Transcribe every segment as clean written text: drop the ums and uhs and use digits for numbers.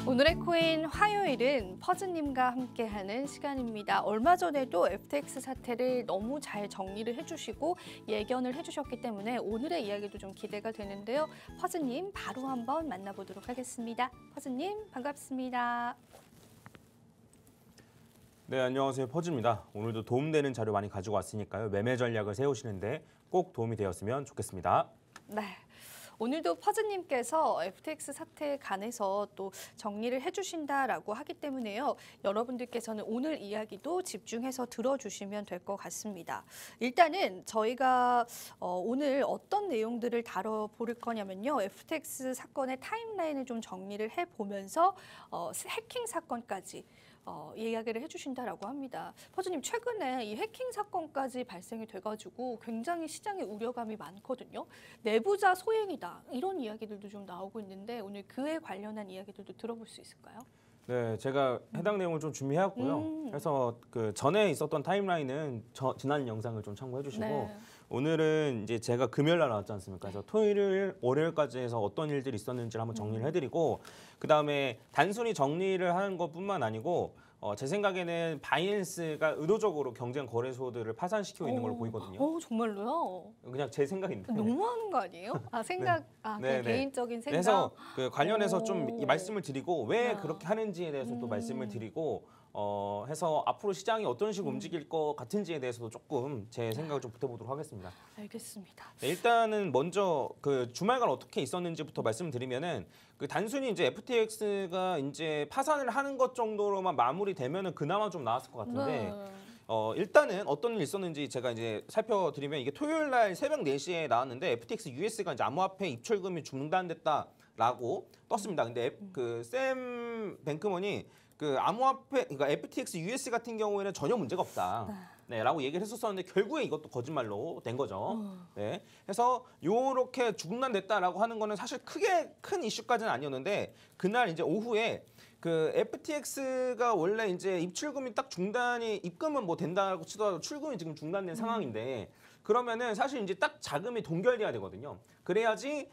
오늘의 코인 화요일은 퍼즈님과 함께하는 시간입니다. 얼마 전에도 FTX 사태를 너무 잘 정리를 해주시고 예견을 해주셨기 때문에 오늘의 이야기도 좀 기대가 되는데요. 퍼즈님 바로 한번 만나보도록 하겠습니다. 퍼즈님 반갑습니다. 네, 안녕하세요. 퍼즈입니다. 오늘도 도움되는 자료 많이 가지고 왔으니까요. 매매 전략을 세우시는데 꼭 도움이 되었으면 좋겠습니다. 네. 오늘도 퍼즈님께서 FTX 사태에 관해서 또 정리를 해주신다라고 하기 때문에요. 여러분들께서는 오늘 이야기도 집중해서 들어주시면 될 것 같습니다. 일단은 저희가 오늘 어떤 내용들을 다뤄볼 거냐면요. FTX 사건의 타임라인을 좀 정리를 해보면서 해킹 사건까지 이야기를 해주신다라고 합니다. 퍼즈님 최근에 이 해킹 사건까지 발생이 돼가지고 굉장히 시장에 우려감이 많거든요. 내부자 소행이다 이런 이야기들도 좀 나오고 있는데 오늘 그에 관련한 이야기들도 들어볼 수 있을까요? 네, 제가 해당 내용을 좀 준비해왔고요. 그래서 그 전에 있었던 타임라인은 지난 영상을 좀 참고해 주시고 네. 오늘은 이제 제가 금요일 날 나왔지 않습니까? 그래서 토요일, 월요일까지 해서 어떤 일들이 있었는지를 한번 정리를 해드리고 그다음에 단순히 정리를 하는 것뿐만 아니고 제 생각에는 바이낸스가 의도적으로 경쟁 거래소들을 파산시키고 있는 걸로 보이거든요. 정말로요? 그냥 제 생각인데. 너무하는 거 아니에요? 생각, 네, 그냥 네. 개인적인 생각. 그래서 그 관련해서 좀 이 오. 말씀을 드리고 왜 그렇게 하는지에 대해서 또 말씀을 드리고 해서 앞으로 시장이 어떤 식으로 움직일 것 같은지에 대해서도 조금 제 생각을 좀 붙여보도록 하겠습니다. 알겠습니다. 네, 일단은 먼저 그 주말간 어떻게 있었는지부터 말씀드리면은 그 단순히 이제 FTX가 이제 파산을 하는 것 정도로만 마무리되면은 그나마 좀 나았을 것 같은데. 네. 일단은 어떤 일이 있었는지 제가 이제 살펴드리면 이게 토요일 날 새벽 4시에 나왔는데 FTX US가 이제 암호화폐 입출금이 중단됐다라고 떴습니다. 근데 그 샘 뱅크먼이 그 암호화폐 그러니까 FTX US 같은 경우에는 전혀 문제가 없다. 네, 라고 얘기를 했었었는데 결국에 이것도 거짓말로 된 거죠. 네. 그래서 요렇게 중단됐다라고 하는 거는 사실 크게 큰 이슈까지는 아니었는데 그날 이제 오후에 그 FTX가 원래 이제 입출금이 딱 중단이 입금은 뭐 된다고 치더라도 출금이 지금 중단된 상황인데 그러면은 사실 이제 딱 자금이 동결돼야 되거든요. 그래야지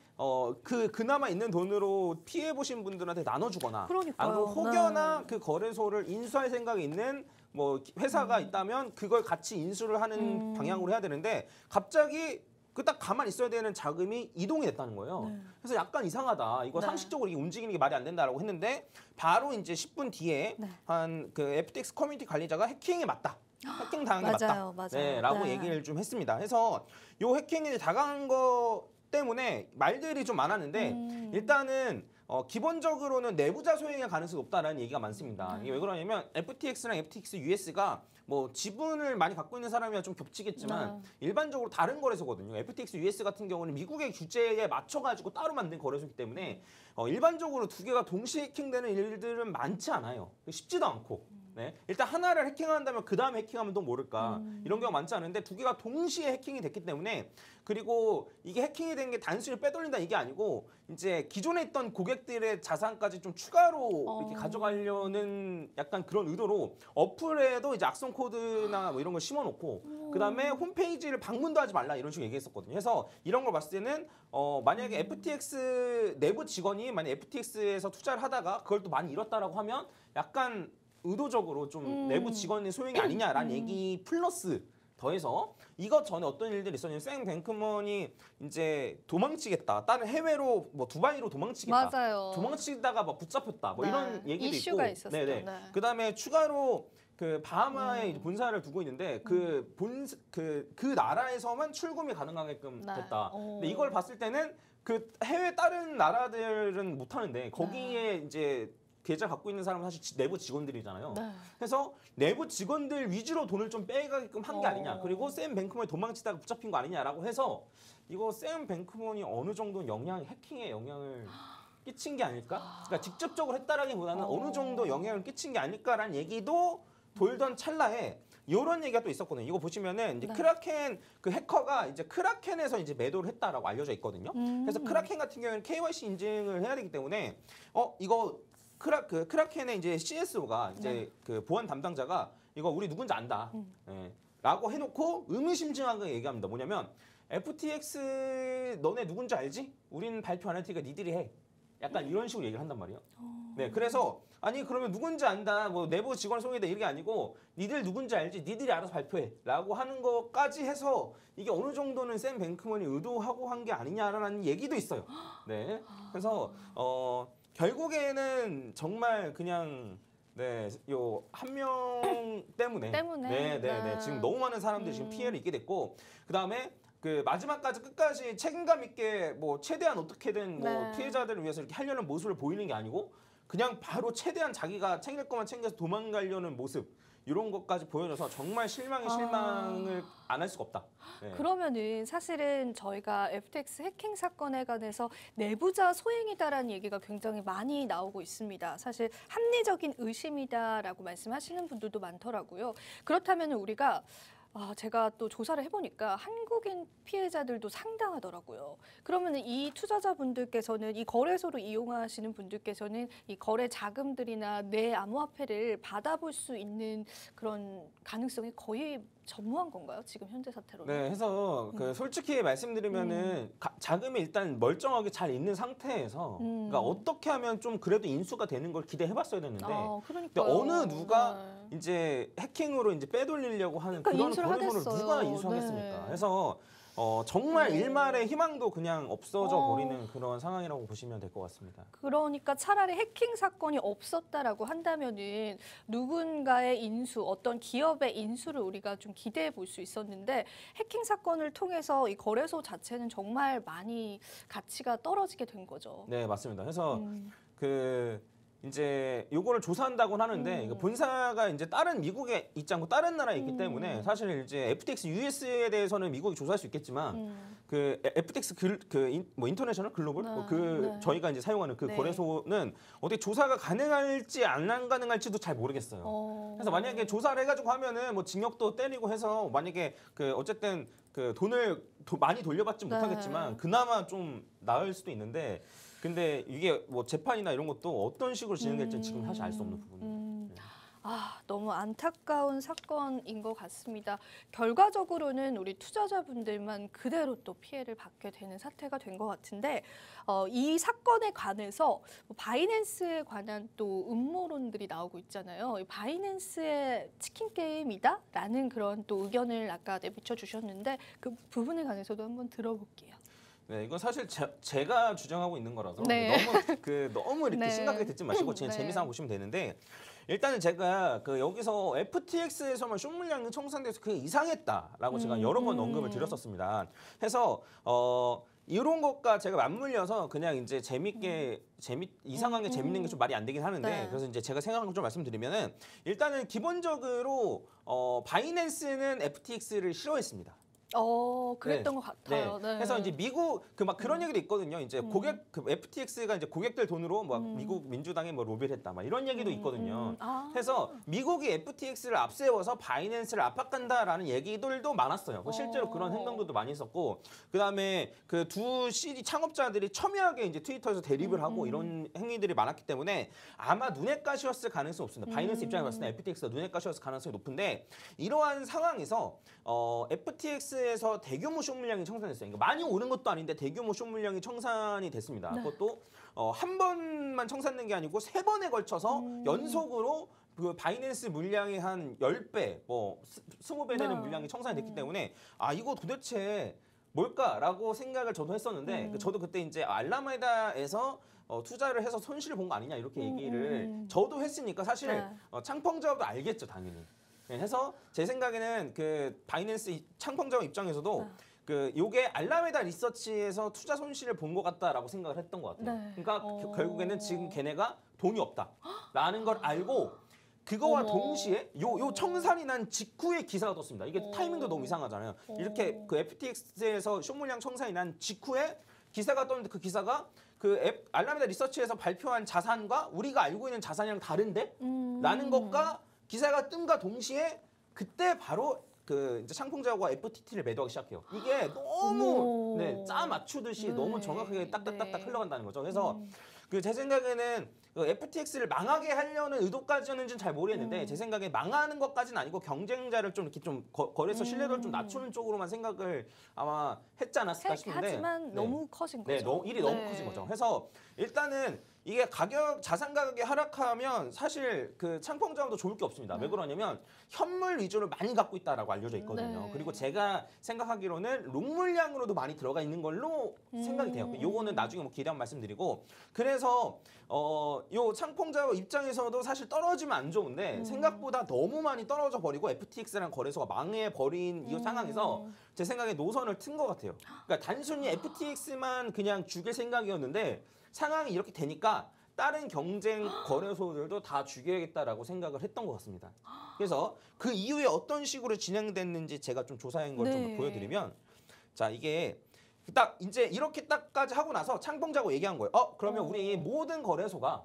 그나마 있는 돈으로 피해 보신 분들한테 나눠주거나 그러니까요. 아니면 혹여나 그 거래소를 인수할 생각이 있는 뭐 회사가 있다면 그걸 같이 인수를 하는 방향으로 해야 되는데 갑자기 그 딱 가만히 있어야 되는 자금이 이동이 됐다는 거예요. 그래서 약간 이상하다. 이거 상식적으로 이게 움직이는 게 말이 안 된다라고 했는데 바로 이제 10분 뒤에 한 그 FTX 커뮤니티 관리자가 해킹에 맞다. 해킹 당한 게 맞다. 맞아요. 네, 라고 얘기를 좀 했습니다. 그래서 요 해킹이 당한 거 때문에 말들이 좀 많았는데 일단은 기본적으로는 내부자 소행의 가능성이 높다라는 얘기가 많습니다. 이게 왜 그러냐면 FTX랑 FTX US가 뭐 지분을 많이 갖고 있는 사람이야 좀 겹치겠지만 일반적으로 다른 거래소거든요. FTX US 같은 경우는 미국의 규제에 맞춰가지고 따로 만든 거래소이기 때문에 일반적으로 두 개가 동시에 해킹되는 일들은 많지 않아요. 쉽지도 않고. 네. 일단 하나를 해킹한다면 그 다음에 해킹하면 또 모를까 이런 경우가 많지 않은데 두 개가 동시에 해킹이 됐기 때문에 그리고 이게 해킹이 된 게 단순히 빼돌린다 이게 아니고 이제 기존에 있던 고객들의 자산까지 좀 추가로 이렇게 가져가려는 약간 그런 의도로 어플에도 이제 악성 코드나 뭐 이런 걸 심어놓고 그 다음에 홈페이지를 방문도 하지 말라 이런 식으로 얘기했었거든요. 그래서 이런 걸 봤을 때는 만약에 FTX 내부 직원이 만약 FTX에서 투자를 하다가 그걸 또 많이 잃었다라고 하면 약간 의도적으로 좀 내부 직원의 소행이 아니냐라는 얘기 플러스 더해서 이것 전에 어떤 일들이 있었냐면 샘 뱅크먼이 이제 도망치겠다. 다른 해외로 뭐 두바이로 도망치겠다. 맞아요. 도망치다가 막 붙잡혔다. 뭐 이런 얘기도 이슈가 있고. 있었어요. 네네. 네. 그다음에 추가로 그 바하마에 본사를 두고 있는데 그 나라에서만 출금이 가능하게끔 됐다. 근데 이걸 봤을 때는 그 해외 다른 나라들은 못 하는데 거기에 이제 계좌 갖고 있는 사람은 사실 내부 직원들이잖아요. 그래서 내부 직원들 위주로 돈을 좀 빼가게끔 한 게 아니냐. 그리고 샘 뱅크먼이 도망치다가 붙잡힌 거 아니냐라고 해서 이거 샘 뱅크먼이 어느 정도 해킹에 영향을 끼친 게 아닐까? 그러니까 직접적으로 했다라기보다는 어느 정도 영향을 끼친 게 아닐까라는 얘기도 돌던 찰나에 이런 얘기가 또 있었거든요. 이거 보시면은 이제 크라켄 그 해커가 이제 크라켄에서 이제 매도를 했다라고 알려져 있거든요. 그래서 크라켄 같은 경우에는 KYC 인증을 해야 되기 때문에 이거 크라켄의 이제 CSO가 이제 그 보안 담당자가 이거 우리 누군지 안다. 예, 라고 해놓고 의미심장하게 얘기합니다. 뭐냐면 FTX 너네 누군지 알지? 우린 발표 안 할 테니까 니들이 해. 약간 이런 식으로 얘기를 한단 말이에요. 네, 그래서 아니 그러면 누군지 안다, 뭐 내부 직원 소개다 이게 아니고 니들 누군지 알지, 니들이 알아서 발표해라고 하는 것까지 해서 이게 어느 정도는 샘 뱅크먼이 의도하고 한 게 아니냐라는 얘기도 있어요. 네, 그래서 결국에는 정말 그냥 네, 요 한 명 때문에 네. 지금 너무 많은 사람들이 지금 피해를 입게 됐고 그다음에 그 마지막까지 끝까지 책임감 있게 뭐 최대한 어떻게든 뭐 네. 피해자들을 위해서 이렇게 하려는 모습을 보이는 게 아니고 그냥 바로 최대한 자기가 챙길 것만 챙겨서 도망가려는 모습 이런 것까지 보여줘서 정말 실망을 안 할 수가 없다. 네. 그러면은 사실은 저희가 FTX 해킹 사건에 관해서 내부자 소행이다라는 얘기가 굉장히 많이 나오고 있습니다. 사실 합리적인 의심이다라고 말씀하시는 분들도 많더라고요. 그렇다면 우리가 제가 또 조사를 해보니까 한국인 피해자들도 상당하더라고요. 그러면 이 투자자분들께서는 이 거래소를 이용하시는 분들께서는 이 거래 자금들이나 내 암호화폐를 받아볼 수 있는 그런 가능성이 거의 전무한 건가요? 지금 현재 사태로는? 네, 해서 그 솔직히 말씀드리면은 자금이 일단 멀쩡하게 잘 있는 상태에서 그러니까 어떻게 하면 좀 그래도 인수가 되는 걸 기대해봤어야 됐는데 근데 그러니까요. 어느 누가 이제 해킹으로 이제 빼돌리려고 하는 그러니까 그런 인수를 거래소를 하겠어요. 누가 인수하겠습니까? 네. 그래서 정말 일말의 희망도 그냥 없어져 버리는 그런 상황이라고 보시면 될 것 같습니다. 그러니까 차라리 해킹 사건이 없었다라고 한다면은 누군가의 인수, 어떤 기업의 인수를 우리가 좀 기대해 볼 수 있었는데 해킹 사건을 통해서 이 거래소 자체는 정말 많이 가치가 떨어지게 된 거죠. 네, 맞습니다. 그래서 그 이제 요거를 조사한다고는 하는데 그 본사가 이제 다른 미국에 있지 않고 다른 나라에 있기 때문에 사실 이제 FTX US에 대해서는 미국이 조사할 수 있겠지만 그 FTX 뭐 인터내셔널 글로벌 네. 저희가 이제 사용하는 그 네. 거래소는 어떻게 조사가 가능할지 안 가능할지도 잘 모르겠어요. 그래서 만약에 조사를 해가지고 하면은 뭐 징역도 때리고 해서 만약에 그 어쨌든 그 돈을 많이 돌려받지 네. 못하겠지만 그나마 좀 나을 수도 있는데 근데 이게 뭐 재판이나 이런 것도 어떤 식으로 진행될지 지금 사실 알 수 없는 부분이에요. 너무 안타까운 사건인 것 같습니다. 결과적으로는 우리 투자자분들만 그대로 또 피해를 받게 되는 사태가 된 것 같은데 이 사건에 관해서 바이낸스에 관한 또 음모론들이 나오고 있잖아요. 이 바이낸스의 치킨 게임이다라는 그런 또 의견을 아까 내비쳐 주셨는데 그 부분에 관해서도 한번 들어볼게요. 네, 이건 사실 제가 주장하고 있는 거라서 네. 너무 이렇게 네. 심각하게 듣지 마시고 그냥 네. 재미삼아 보시면 되는데 일단은 제가 그 여기서 FTX에서만 쇼 물량이 청산돼서 그게 이상했다라고 제가 여러 번 언급을 드렸었습니다. 해서 이런 것과 제가 맞물려서 그냥 이제 이상하게 재밌는 게 좀 말이 안 되긴 하는데 네. 그래서 이제 제가 생각한 걸 좀 말씀드리면은 일단은 기본적으로 바이낸스는 FTX를 싫어했습니다. 그랬던 것 같아요. 네. 그래서 이제 미국 막 그런 얘기도 있거든요. 이제 FTX가 이제 고객들 돈으로 막 미국 민주당에 뭐 로비를 했다, 막 이런 얘기도 있거든요. 그래서 미국이 FTX를 앞세워서 바이낸스를 압박한다라는 얘기들도 많았어요. 실제로 그런 행동들도 많이 있었고, 그 다음에 그 두 CD 창업자들이 첨예하게 이제 트위터에서 대립을 하고 이런 행위들이 많았기 때문에 아마 눈엣 가시였을 가능성이 없습니다. 바이낸스 입장에 봤을 때 FTX가 눈엣 가시였을 가능성이 높은데 이러한 상황에서 FTX에서 대규모 쇼 물량이 청산됐어요. 그러니까 많이 오른 것도 아닌데 대규모 쇼 물량이 청산이 됐습니다. 네. 그것도 한 번만 청산된 게 아니고 3번에 걸쳐서 연속으로 그 바이낸스 물량이 한 10배, 뭐 20배 되는 물량이 청산이 됐기 때문에 이거 도대체 뭘까라고 생각을 저도 했었는데 저도 그때 이제 알라메다에서 투자를 해서 손실을 본 거 아니냐 이렇게 얘기를 저도 했으니까 사실 네. 창펑자도 알겠죠, 당연히. 해서 제 생각에는 그 바이낸스 창펑자원 입장에서도 그 요게 알라메다 리서치에서 투자 손실을 본 것 같다라고 생각을 했던 것 같아요. 네. 그러니까 결국에는 지금 걔네가 돈이 없다라는 걸 알고 그거와 동시에 요 청산이 난 직후에 기사가 떴습니다. 이게 타이밍도 너무 이상하잖아요. 이렇게 그 FTX에서 쇼 물량 청산이 난 직후에 기사가 떴는데 그 기사가 그 알라메다 리서치에서 발표한 자산과 우리가 알고 있는 자산이랑 다른데? 라는 것과 기사가 뜸과 동시에 그때 바로 그 이제 창풍자와 FTT를 매도하기 시작해요. 이게 너무 짜 맞추듯이 너무 정확하게 딱딱딱딱 흘러간다는 거죠. 그래서 그 제 생각에는 그 FTX를 망하게 하려는 의도까지는지는 잘 모르겠는데 제 생각에 망하는 것까지는 아니고 경쟁자를 좀 이렇게 좀 거래소 신뢰도를 좀 낮추는 쪽으로만 생각을 아마 했지 않았을까 싶은데 하지만 네. 너무 커진 네, 거죠. 일이 너무 커진 거죠. 그래서 일단은 이게 자산 가격이 하락하면 사실 그 창펑자원도 좋을 게 없습니다. 왜 그러냐면 현물 위주로 많이 갖고 있다라고 알려져 있거든요. 네. 그리고 제가 생각하기로는 롱 물량으로도 많이 들어가 있는 걸로 생각이 돼요. 요거는 나중에 뭐 기대 한번 말씀드리고 그래서 요 창펑자원 입장에서도 사실 떨어지면 안 좋은데 생각보다 너무 많이 떨어져 버리고 FTX랑 거래소가 망해 버린 이 상황에서 제 생각에 노선을 튼 것 같아요. 그러니까 단순히 FTX만 그냥 죽일 생각이었는데 상황이 이렇게 되니까 다른 경쟁 거래소들도 다 죽여야겠다라고 생각을 했던 것 같습니다. 그래서 그 이후에 어떤 식으로 진행됐는지 제가 좀 조사한 걸 좀 네. 보여드리면 자 이게 딱 이제 이렇게 딱까지 하고 나서 창펑자고 얘기한 거예요. 그러면 우리 모든 거래소가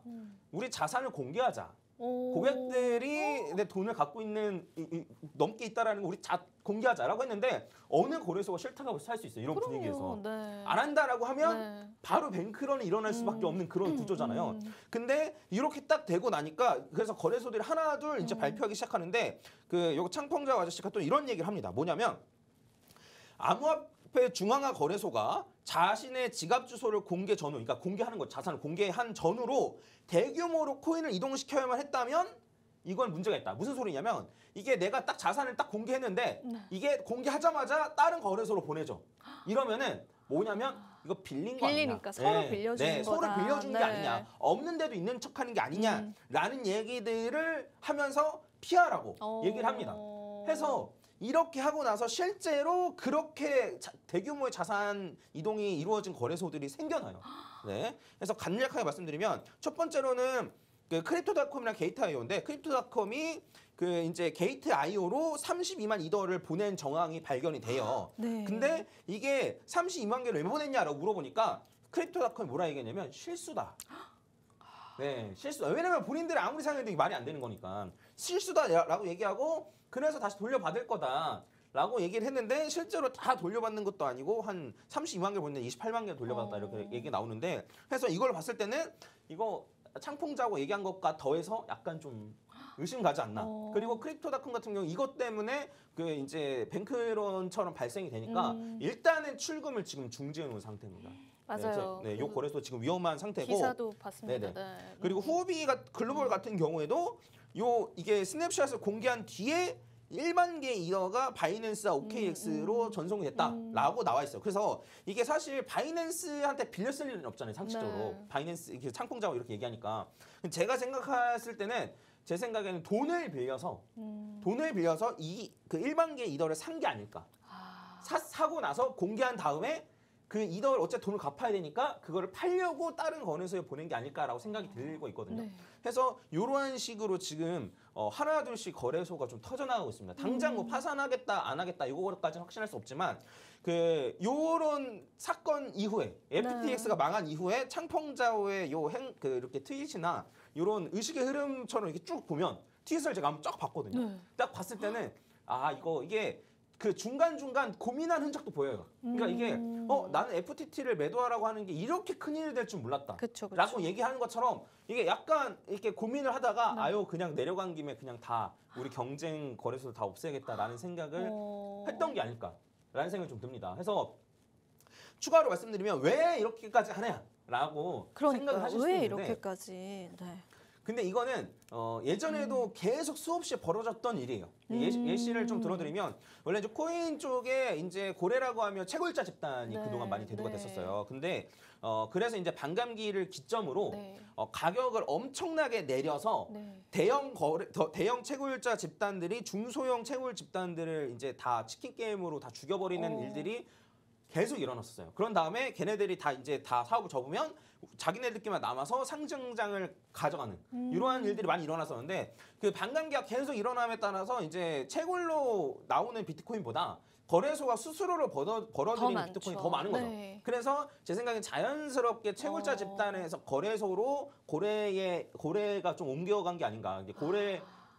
우리 자산을 공개하자. 고객들이 내 돈을 갖고 있는 넘게 있다라는 거 우리 공개하자라고 했는데 어느 거래소가 싫다고 할 수 있어요. 이런 그럼요. 분위기에서. 네. 안 한다라고 하면 네. 바로 뱅크런이 일어날 수밖에 없는 그런 구조잖아요. 근데 이렇게 딱 되고 나니까 그래서 거래소들이 하나 둘 이제 발표하기 시작하는데 그 요거 창펑자 아저씨가 또 이런 얘기를 합니다. 뭐냐면 암호화폐 중앙화 거래소가 자신의 지갑 주소를 공개 전후, 그러니까 공개하는 것, 자산을 공개한 전후로 대규모로 코인을 이동시켜야만 했다면 이건 문제가 있다. 무슨 소리냐면 이게 내가 딱 자산을 딱 공개했는데 이게 공개하자마자 다른 거래소로 보내줘. 이러면은 뭐냐면 이거 빌린 거 아니냐. 빌리니까 서로 빌려주는 서로 거다. 빌려준 게 네. 아니냐. 없는데도 있는 척하는 게 아니냐라는 얘기들을 하면서 피하라고 얘기를 합니다. 해서 이렇게 하고 나서 실제로 그렇게 대규모의 자산 이동이 이루어진 거래소들이 생겨나요. 네. 그래서 간략하게 말씀드리면 첫 번째로는 그 크립토닷컴이랑 게이트.io인데 크립토닷컴이 그 이제 게이트.io로 32만 이더를 보낸 정황이 발견이 돼요. 네. 근데 이게 32만 개를 왜 보냈냐라고 물어보니까 크립토닷컴이 뭐라 얘기했냐면 실수다. 네, 실수다. 왜냐면 본인들이 아무리 생각해도 말이 안 되는 거니까 실수다라고 얘기하고 그래서 다시 돌려받을 거다라고 얘기를 했는데 실제로 다 돌려받는 것도 아니고 한 32만 개를 보냈는데 28만 개를 돌려받았다 이렇게 얘기가 나오는데 그래서 이걸 봤을 때는 이거 창풍자고 얘기한 것과 더해서 약간 좀 의심 가지 않나. 그리고 크립토닷컴 같은 경우 이것 때문에 그 이제 뱅크런처럼 발생이 되니까 일단은 출금을 지금 중지해 놓은 상태입니다. 맞아요. 네, 요 거래소 지금 위험한 상태고. 기사도 봤습니다. 네네. 네. 그리고 후오비가 글로벌 같은 경우에도 이게 스냅샷을 공개한 뒤에 1만 개의 이더가 바이낸스와 OKX로 전송이 됐다라고 나와 있어요. 그래서 이게 사실 바이낸스한테 빌렸을 일은 없잖아요. 상식적으로. 네. 바이낸스 이렇게 창풍자고 이렇게 얘기하니까. 제가 생각했을 때는 제 생각에는 돈을 빌려서 이 그 1만 개의 이더를 산 게 아닐까. 사고 나서 공개한 다음에 그 이더를 어차피 돈을 갚아야 되니까 그거를 팔려고 다른 거래소에 보낸 게 아닐까라고 생각이 들고 있거든요. 네. 그래서 이러한 식으로 지금 하나 둘씩 거래소가 좀 터져나가고 있습니다. 당장 뭐 파산하겠다 안 하겠다 이거까지는 확신할 수 없지만 그 요런 사건 이후에 FTX가 망한 이후에 창펑자오의 그 이렇게 트윗이나 이런 의식의 흐름처럼 이렇게 쭉 보면 트윗을 제가 한번 쫙 봤거든요. 네. 딱 봤을 때는 이게 그 중간중간 고민한 흔적도 보여요. 그러니까 이게 나는 FTT를 매도하라고 하는 게 이렇게 큰일이 될 줄 몰랐다. 그쵸. 라고 얘기하는 것처럼 이게 약간 이렇게 고민을 하다가 그냥 내려간 김에 그냥 다 우리 경쟁 거래소를 다 없애야겠다라는 생각을 했던 게 아닐까라는 생각이 좀 듭니다. 그래서 추가로 말씀드리면 왜 이렇게까지 하냐라고 생각을 하실 수 왜 있는데 이렇게까지? 네. 근데 이거는 예전에도 계속 수없이 벌어졌던 일이에요. 예시를 좀 들어드리면 원래 이제 코인 쪽에 이제 고래라고 하면 채굴자 집단이 네, 그동안 많이 대두가 네. 됐었어요. 근데 그래서 이제 반감기를 기점으로 네. 가격을 엄청나게 내려서 네. 대형 채굴자 집단들이 중소형 채굴 집단들을 이제 다 치킨 게임으로 다 죽여버리는 일들이 계속 일어났었어요. 그런 다음에 걔네들이 다 이제 다 사업을 접으면 자기네들끼리만 남아서 상증장을 가져가는 이러한 일들이 많이 일어났었는데 그 반감기가 계속 일어남에 따라서 이제 채굴로 나오는 비트코인보다 거래소가 수수료를 벌어들이는 많죠. 비트코인이 더 많은 거죠. 네. 그래서 제 생각엔 자연스럽게 채굴자 집단에서 거래소로 고래가 좀 옮겨간 게 아닌가. 이제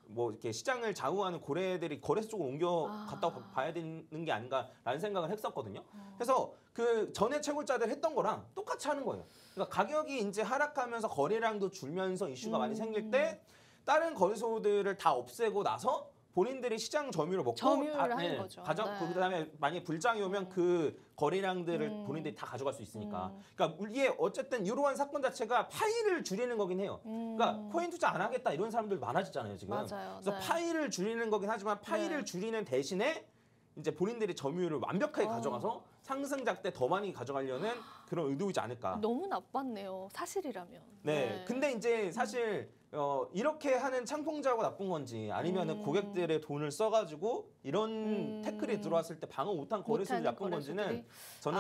뭐 이렇게 시장을 좌우하는 고래들이 거래소 쪽으로 옮겨 갔다고 봐야 되는 게 아닌가라는 생각을 했었거든요. 그래서 그 전에 채굴자들 했던 거랑 똑같이 하는 거예요. 그러니까 가격이 이제 하락하면서 거래량도 줄면서 이슈가 많이 생길 때 다른 거래소들을 다 없애고 나서 본인들이 시장 점유를 먹고 점유를 하는 거죠. 네. 그다음에 만약에 불장이 오면 그 거래량들을 본인들이 다 가져갈 수 있으니까. 그러니까 이게 어쨌든 이러한 사건 자체가 파이를 줄이는 거긴 해요. 그러니까 코인 투자 안 하겠다 이런 사람들 많아지잖아요 지금. 맞아요. 그래서 파이를 줄이는 거긴 하지만 파이를 줄이는 대신에 이제 본인들이 점유율을 완벽하게 가져가서 상승작 때 더 많이 가져가려는 그런 의도이지 않을까. 너무 나빴네요. 사실이라면. 네. 근데 이제 사실 이렇게 하는 창풍자고 나쁜 건지 아니면은 고객들의 돈을 써가지고 이런 태클이 들어왔을 때 방어 못한 거래소들이 나쁜 건지는 저는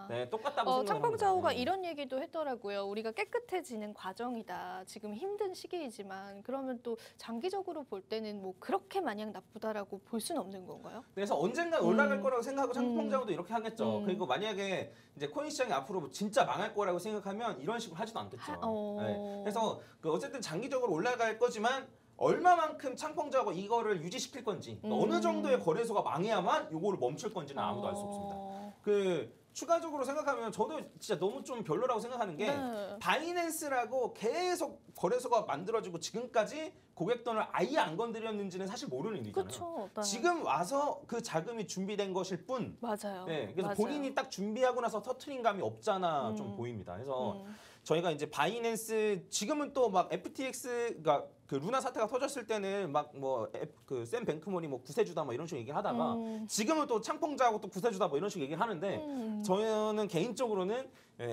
네, 똑같다고 생각합니다. 창펑자오가 이런 얘기도 했더라고요. 우리가 깨끗해지는 과정이다. 지금 힘든 시기이지만 그러면 또 장기적으로 볼 때는 뭐 그렇게 마냥 나쁘다라고 볼 수는 없는 건가요? 그래서 언젠가 올라갈 거라고 생각하고 창풍자오도 이렇게 하겠죠. 그리고 만약에 이제 코인 시장이 앞으로 진짜 망할 거라고 생각하면 이런 식으로 하지도 않겠죠. 네. 그래서 어쨌든 장기적으로 올라갈 거지만 얼마만큼 창펑자고 이거를 유지시킬 건지 어느 정도의 거래소가 망해야만 이거를 멈출 건지는 아무도 알 수 없습니다. 추가적으로 생각하면 저도 진짜 너무 좀 별로라고 생각하는 게 바이낸스라고 계속 거래소가 만들어지고 지금까지 고객 돈을 아예 안 건드렸는지는 사실 모르는 일이잖아요. 그쵸, 네. 지금 와서 그 자금이 준비된 것일 뿐. 맞아요. 네, 그래서 맞아요. 본인이 딱 준비하고 나서 터트린 감이 없잖아 좀 보입니다. 그래서 저희가 이제 바이낸스 지금은 또 막 FTX가 그 루나 사태가 터졌을 때는 막 뭐 그 샘 뱅크먼이 뭐 구세주다 뭐 이런 식으로 얘기를 하다가 지금은 또 창펑자하고 또 구세주다 뭐 이런 식으로 얘기를 하는데 저는 개인적으로는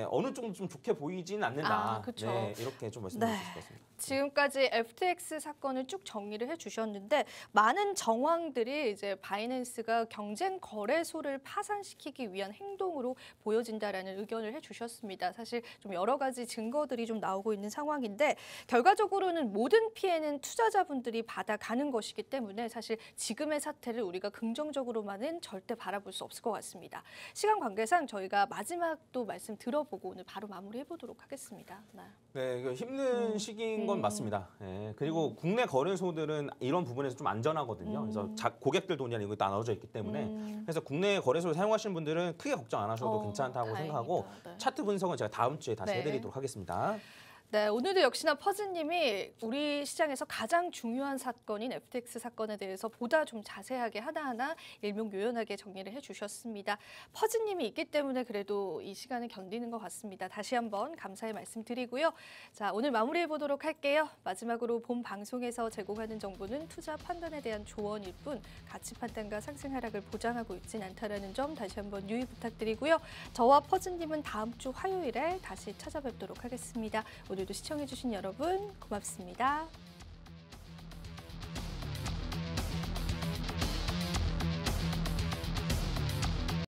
어느 정도 좀 좋게 보이진 않는다. 그쵸. 네, 이렇게 좀 말씀드릴 수 있을 것 같습니다. 지금까지 FTX 사건을 쭉 정리를 해주셨는데 많은 정황들이 이제 바이낸스가 경쟁 거래소를 파산시키기 위한 행동으로 보여진다라는 의견을 해주셨습니다. 사실 좀 여러 가지 증거들이 좀 나오고 있는 상황인데 결과적으로는 모든 피해는 투자자분들이 받아가는 것이기 때문에 사실 지금의 사태를 우리가 긍정적으로만은 절대 바라볼 수 없을 것 같습니다. 시간 관계상 저희가 마지막 또 말씀 들어보고 오늘 바로 마무리해보도록 하겠습니다. 네, 힘든 시기인 건 맞습니다. 네, 그리고 국내 거래소들은 이런 부분에서 좀 안전하거든요. 그래서 고객들 돈이 아니고 다 나눠져 있기 때문에 그래서 국내 거래소를 사용하시는 분들은 크게 걱정 안 하셔도 괜찮다고 다행이다. 생각하고 네. 차트 분석은 제가 다음 주에 다시 해드리도록 하겠습니다. 네, 오늘도 역시나 퍼즈님이 우리 시장에서 가장 중요한 사건인 FTX 사건에 대해서 보다 좀 자세하게 하나하나 일명요연하게 정리를 해주셨습니다. 퍼즈님이 있기 때문에 그래도 이 시간을 견디는 것 같습니다. 다시 한번 감사의 말씀 드리고요. 자, 오늘 마무리해 보도록 할게요. 마지막으로 본 방송에서 제공하는 정보는 투자 판단에 대한 조언일 뿐 가치 판단과 상승 하락을 보장하고 있진 않다는 점 다시 한번 유의 부탁드리고요. 저와 퍼즈님은 다음 주 화요일에 다시 찾아뵙도록 하겠습니다. 오늘도 시청해주신 여러분 고맙습니다.